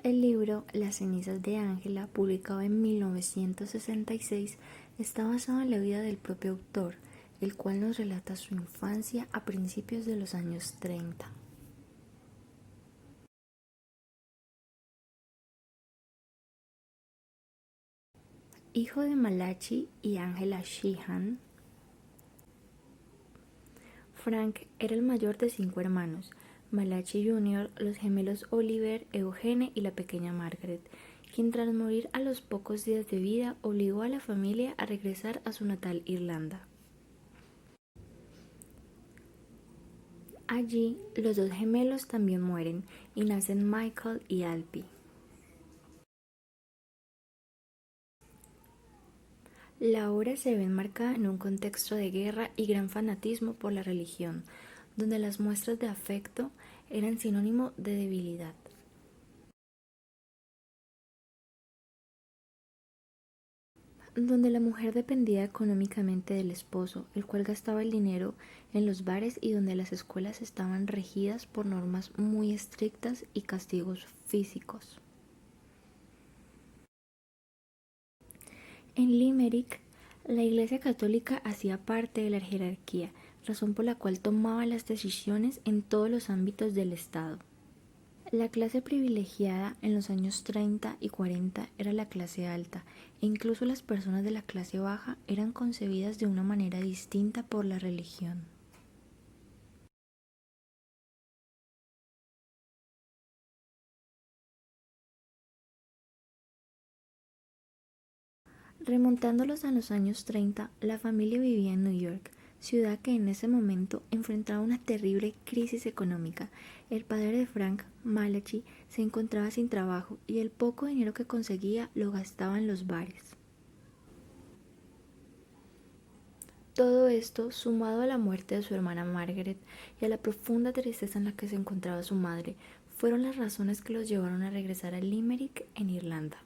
El libro Las cenizas de Ángela, publicado en 1966, está basado en la vida del propio autor, el cual nos relata su infancia a principios de los años 30. Hijo de Malachi y Angela Sheehan, Frank era el mayor de 5 hermanos: Malachi Jr., los gemelos Oliver, Eugene y la pequeña Margaret, quien tras morir a los pocos días de vida obligó a la familia a regresar a su natal Irlanda. Allí, los dos gemelos también mueren y nacen Michael y Alpi. La obra se ve enmarcada en un contexto de guerra y gran fanatismo por la religión, donde las muestras de afecto eran sinónimo de debilidad. Donde la mujer dependía económicamente del esposo, el cual gastaba el dinero en los bares, y donde las escuelas estaban regidas por normas muy estrictas y castigos físicos. En Limerick, la Iglesia Católica hacía parte de la jerarquía, razón por la cual tomaba las decisiones en todos los ámbitos del Estado. La clase privilegiada en los años 30 y 40 era la clase alta, e incluso las personas de la clase baja eran concebidas de una manera distinta por la religión. Remontándolos a los años 30, la familia vivía en New York, ciudad que en ese momento enfrentaba una terrible crisis económica. El padre de Frank, Malachi, se encontraba sin trabajo y el poco dinero que conseguía lo gastaba en los bares. Todo esto, sumado a la muerte de su hermana Margaret y a la profunda tristeza en la que se encontraba su madre, fueron las razones que los llevaron a regresar a Limerick, en Irlanda.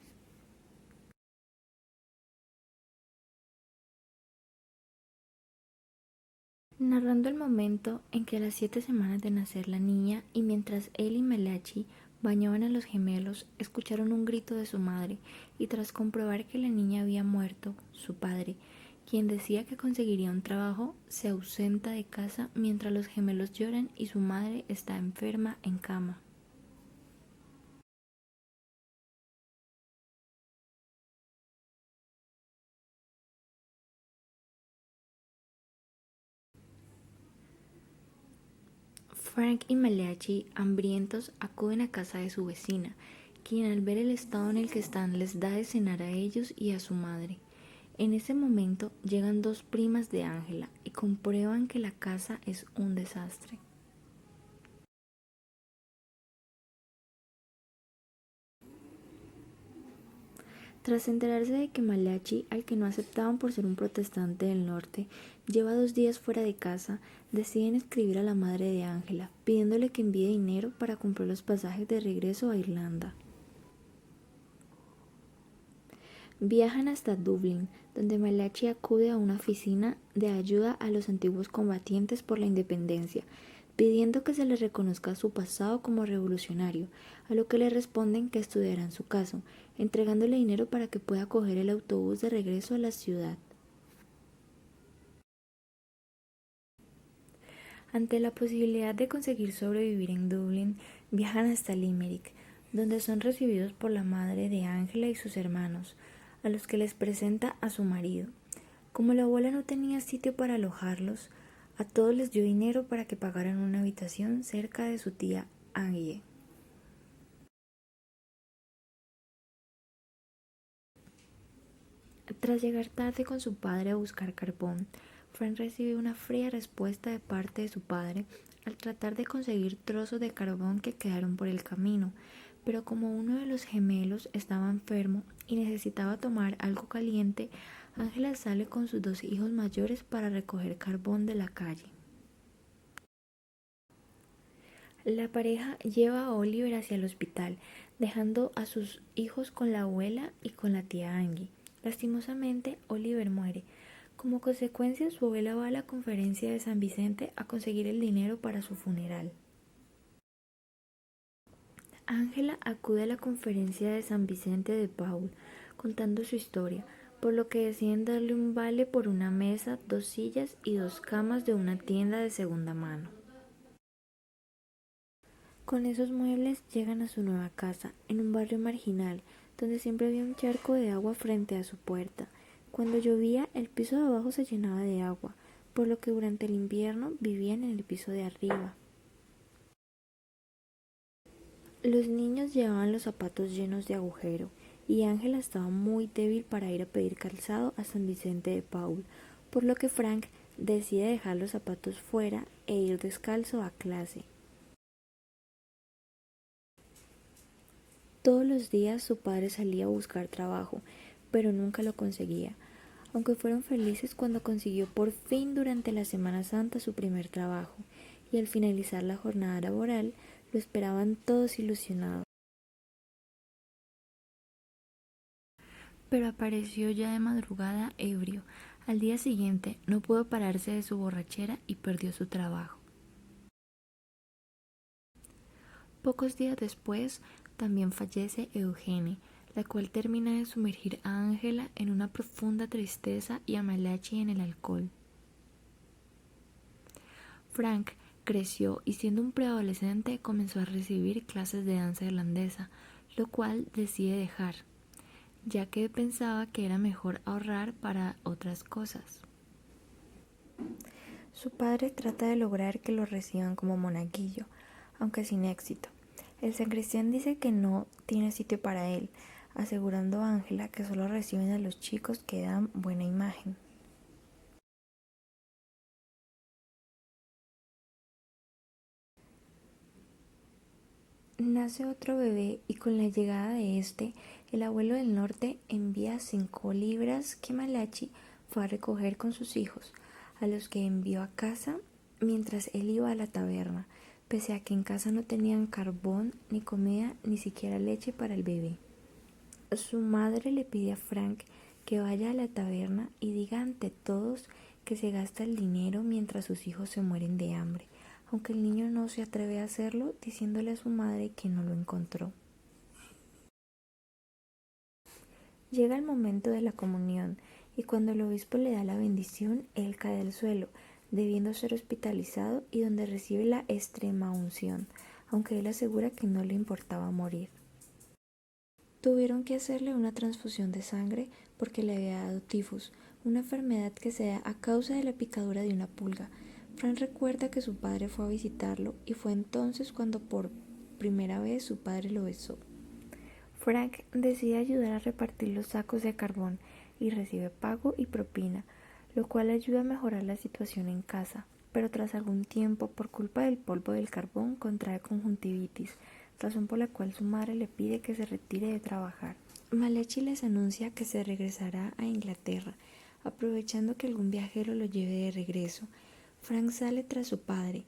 Narrando el momento en que a las 7 semanas de nacer la niña, y mientras él y Malachi bañaban a los gemelos, escucharon un grito de su madre, y tras comprobar que la niña había muerto, su padre, quien decía que conseguiría un trabajo, se ausenta de casa mientras los gemelos lloran y su madre está enferma en cama. Frank y Malachi, hambrientos, acuden a casa de su vecina, quien al ver el estado en el que están les da de cenar a ellos y a su madre. En ese momento llegan dos primas de Ángela y comprueban que la casa es un desastre. Tras enterarse de que Malachi, al que no aceptaban por ser un protestante del norte, lleva 2 días fuera de casa, deciden escribir a la madre de Ángela, pidiéndole que envíe dinero para comprar los pasajes de regreso a Irlanda. Viajan hasta Dublín, donde Malachi acude a una oficina de ayuda a los antiguos combatientes por la independencia, pidiendo que se les reconozca su pasado como revolucionario, a lo que le responden que estudiarán su caso, entregándole dinero para que pueda coger el autobús de regreso a la ciudad. Ante la posibilidad de conseguir sobrevivir en Dublín, viajan hasta Limerick, donde son recibidos por la madre de Ángela y sus hermanos, a los que les presenta a su marido. Como la abuela no tenía sitio para alojarlos, a todos les dio dinero para que pagaran una habitación cerca de su tía Angie. Tras llegar tarde con su padre a buscar carbón, Frank recibe una fría respuesta de parte de su padre al tratar de conseguir trozos de carbón que quedaron por el camino, pero como uno de los gemelos estaba enfermo y necesitaba tomar algo caliente, Ángela sale con sus dos hijos mayores para recoger carbón de la calle. La pareja lleva a Oliver hacia el hospital, dejando a sus hijos con la abuela y con la tía Angie. Lastimosamente, Oliver muere. Como consecuencia, su abuela va a la conferencia de San Vicente a conseguir el dinero para su funeral. Ángela acude a la conferencia de San Vicente de Paúl contando su historia, por lo que deciden darle un vale por una mesa, 2 sillas y 2 camas de una tienda de segunda mano. Con esos muebles llegan a su nueva casa, en un barrio marginal, donde siempre había un charco de agua frente a su puerta. Cuando llovía, el piso de abajo se llenaba de agua, por lo que durante el invierno vivían en el piso de arriba. Los niños llevaban los zapatos llenos de agujero, y Ángela estaba muy débil para ir a pedir calzado a San Vicente de Paúl, por lo que Frank decide dejar los zapatos fuera e ir descalzo a clase. Todos los días su padre salía a buscar trabajo, pero nunca lo conseguía, aunque fueron felices cuando consiguió por fin durante la Semana Santa su primer trabajo, y al finalizar la jornada laboral lo esperaban todos ilusionados. Pero apareció ya de madrugada ebrio. Al día siguiente no pudo pararse de su borrachera y perdió su trabajo. Pocos días después también fallece Eugenie, la cual termina de sumergir a Ángela en una profunda tristeza y a Malachi en el alcohol. Frank creció y siendo un preadolescente comenzó a recibir clases de danza irlandesa, lo cual decide dejar, ya que pensaba que era mejor ahorrar para otras cosas. Su padre trata de lograr que lo reciban como monaguillo, aunque sin éxito. El sacristán dice que no tiene sitio para él, asegurando a Ángela que solo reciben a los chicos que dan buena imagen. Nace otro bebé y con la llegada de este, el abuelo del norte envía 5 libras que Malachi fue a recoger con sus hijos, a los que envió a casa mientras él iba a la taberna, pese a que en casa no tenían carbón, ni comida, ni siquiera leche para el bebé. Su madre le pide a Frank que vaya a la taberna y diga ante todos que se gasta el dinero mientras sus hijos se mueren de hambre, aunque el niño no se atreve a hacerlo, diciéndole a su madre que no lo encontró. Llega el momento de la comunión y cuando el obispo le da la bendición, él cae al suelo, debiendo ser hospitalizado y donde recibe la extrema unción, aunque él asegura que no le importaba morir. Tuvieron que hacerle una transfusión de sangre porque le había dado tifus, una enfermedad que se da a causa de la picadura de una pulga. Frank recuerda que su padre fue a visitarlo y fue entonces cuando por primera vez su padre lo besó. Frank decide ayudar a repartir los sacos de carbón y recibe pago y propina, lo cual ayuda a mejorar la situación en casa, pero tras algún tiempo, por culpa del polvo del carbón, contrae conjuntivitis, razón por la cual su madre le pide que se retire de trabajar. Malachi les anuncia que se regresará a Inglaterra, aprovechando que algún viajero lo lleve de regreso. Frank sale tras su padre.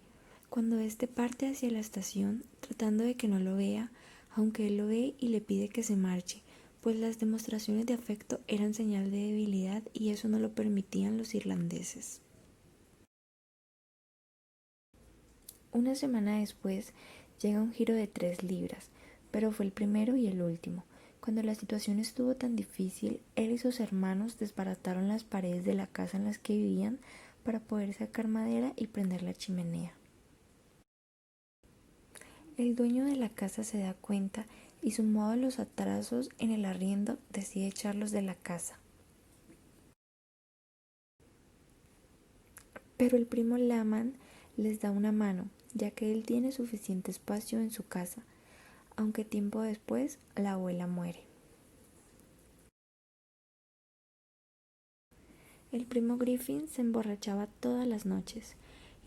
Cuando éste parte hacia la estación, tratando de que no lo vea, aunque él lo ve y le pide que se marche, pues las demostraciones de afecto eran señal de debilidad y eso no lo permitían los irlandeses. Una semana después llega un giro de 3 libras, pero fue el primero y el último. Cuando la situación estuvo tan difícil, él y sus hermanos desbarataron las paredes de la casa en las que vivían para poder sacar madera y prender la chimenea. El dueño de la casa se da cuenta y sumado a los atrasos en el arriendo decide echarlos de la casa. Pero el primo Laman les da una mano, ya que él tiene suficiente espacio en su casa, aunque tiempo después la abuela muere. El primo Griffin se emborrachaba todas las noches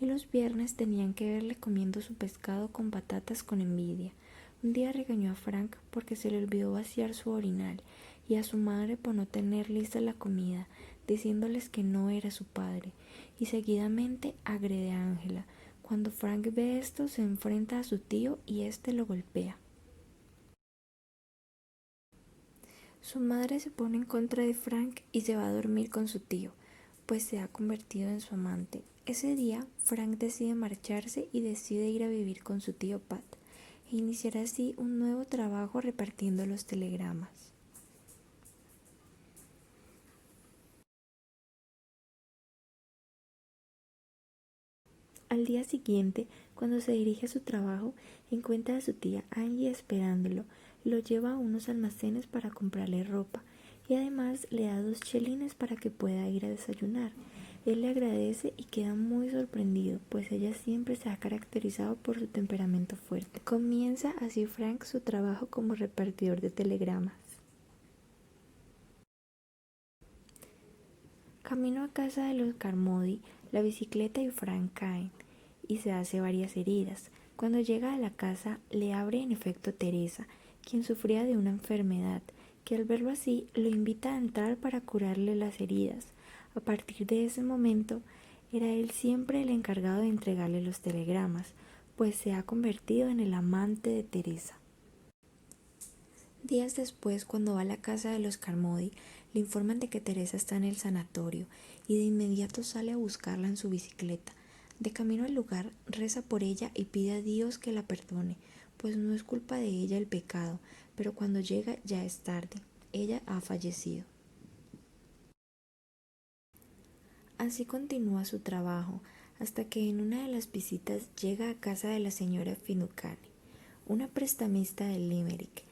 y los viernes tenían que verle comiendo su pescado con patatas con envidia. Un día regañó a Frank porque se le olvidó vaciar su orinal y a su madre por no tener lista la comida, diciéndoles que no era su padre, y seguidamente agrede a Ángela. Cuando Frank ve esto, se enfrenta a su tío y éste lo golpea. Su madre se pone en contra de Frank y se va a dormir con su tío, pues se ha convertido en su amante. Ese día, Frank decide marcharse y decide ir a vivir con su tío Pat. e iniciará así un nuevo trabajo repartiendo los telegramas. Al día siguiente, cuando se dirige a su trabajo, encuentra a su tía Angie esperándolo, lo lleva a unos almacenes para comprarle ropa y además le da 2 chelines para que pueda ir a desayunar. Él le agradece y queda muy sorprendido, pues ella siempre se ha caracterizado por su temperamento fuerte. Comienza así Frank su trabajo como repartidor de telegramas. Camino a casa de los Carmody, la bicicleta y Frank caen y se hace varias heridas. Cuando llega a la casa le abre en efecto Teresa, quien sufría de una enfermedad, que al verlo así lo invita a entrar para curarle las heridas. A partir de ese momento era él siempre el encargado de entregarle los telegramas, pues se ha convertido en el amante de Teresa. Días después, cuando va a la casa de los Carmody, le informan de que Teresa está en el sanatorio y de inmediato sale a buscarla en su bicicleta. De camino al lugar, reza por ella y pide a Dios que la perdone, pues no es culpa de ella el pecado, pero cuando llega ya es tarde. Ella ha fallecido. Así continúa su trabajo, hasta que en una de las visitas llega a casa de la señora Finucane, una prestamista de Limerick,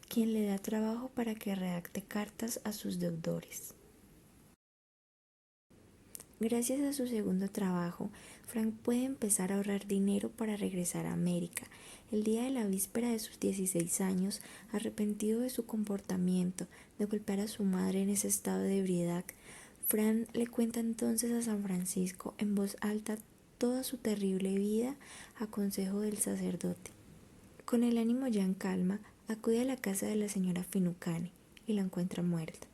quien le da trabajo para que redacte cartas a sus deudores. Gracias a su segundo trabajo, Frank puede empezar a ahorrar dinero para regresar a América. El día de la víspera de sus 16 años, arrepentido de su comportamiento, de golpear a su madre en ese estado de ebriedad, Frank le cuenta entonces a San Francisco en voz alta toda su terrible vida a consejo del sacerdote. Con el ánimo ya en calma, acude a la casa de la señora Finucane y la encuentra muerta.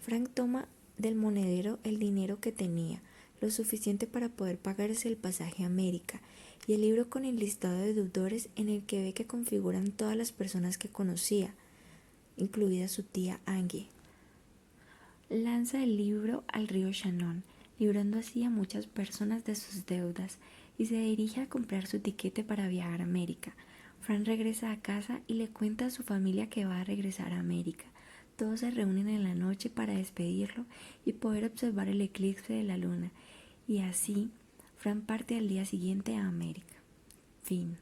Frank toma del monedero el dinero que tenía, lo suficiente para poder pagarse el pasaje a América, y el libro con el listado de deudores en el que ve que configuran todas las personas que conocía, incluida su tía Angie. Lanza el libro al río Shannon, librando así a muchas personas de sus deudas, y se dirige a comprar su tiquete para viajar a América. Frank regresa a casa y le cuenta a su familia que va a regresar a América. Todos se reúnen en la noche para despedirlo y poder observar el eclipse de la luna, y así Frank parte al día siguiente a América. Fin.